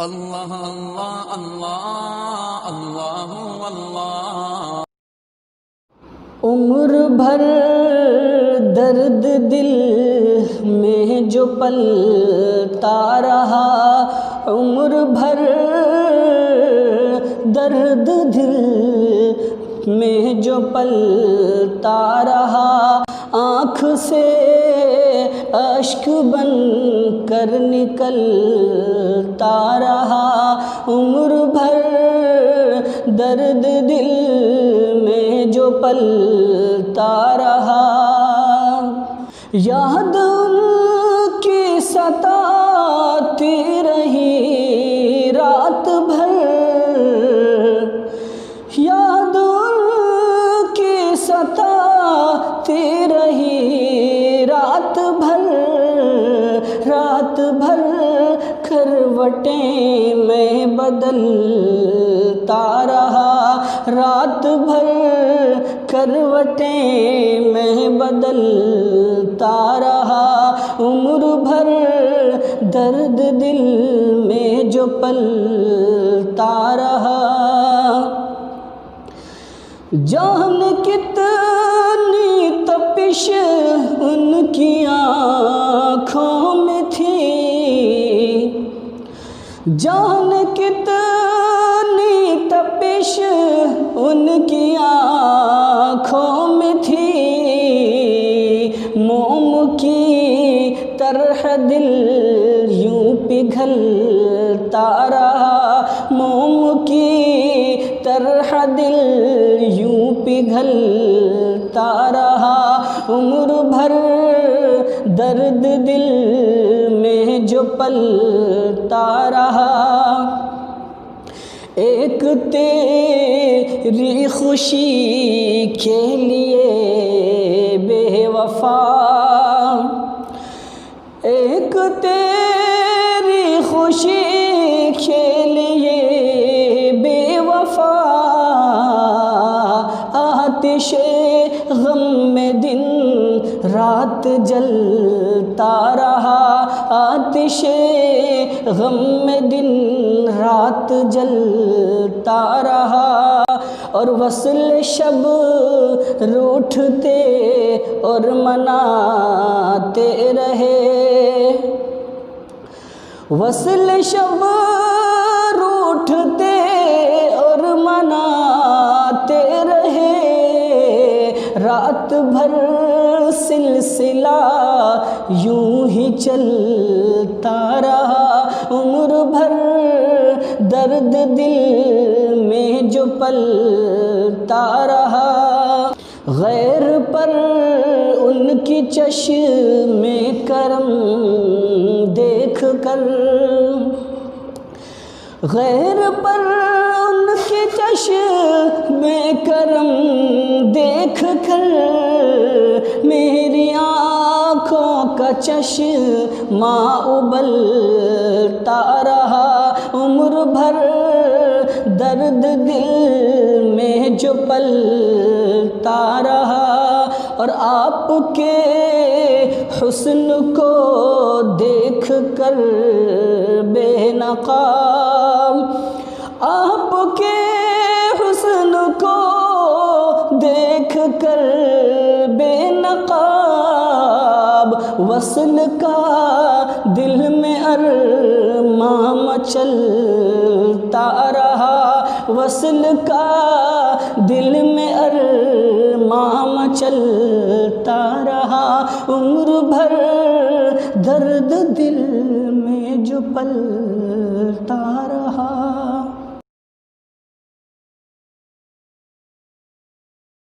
اللہ اللہ اللہ اللہ اللہ۔ عمر بھر درد دل میں جو پلتا رہا، عمر بھر درد دل میں جو پلتا رہا، آنکھ سے اشک بن کر نکلتا رہا، عمر بھر درد دل میں جو پلتا رہا۔ یاد ان کی ستاتی رہی رات بھر، یاد ان کی ستاتی رہی رات بھر، رات بھر کروٹیں میں بدلتا رہا، رات بھر کروٹیں میں بدلتا رہا، عمر بھر درد دل میں جو پلتا رہا۔ جان کتنی تپش ان کی آنکھوں میں تھی، جان کتنی تپش ان کی آنکھوں میں تھی، موم کی طرح دل یوں پگھلتا رہا، موم کی طرح دل یوں پگھلتا رہا، عمر بھر درد دل میں جو پلتا رہا۔ ایک تیری خوشی کے لیے بے وفا، ایک تیری خوشی کے لیے بے وفا، آتش غم میں دن رات جلتا رہا، آتش غم میں دن رات جلتا رہا، اور وصل شب روٹھتے اور مناتے رہے، وصل شب روٹھتے اور مناتے رہے، رات بھر سلسلہ یوں ہی چلتا رہا، عمر بھر درد دل میں جو پلتا رہا۔ غیر پر ان کی چشم کرم دیکھ کر، غیر پر ان کی چشم کرم دیکھ کر، میری آنکھوں کا چشمہ ابلتا رہا، عمر بھر درد دل میں جو پلتا رہا، اور آپ کے حسن کو دیکھ کر بے نقاب، آپ کے حسن کو دیکھ کر بے نقاب، وصل کا دل میں ارماں مچلتا رہا، وصل کا دل میں ارماں مچلتا رہا، عمر بھر درد دل میں جو پلتا رہا۔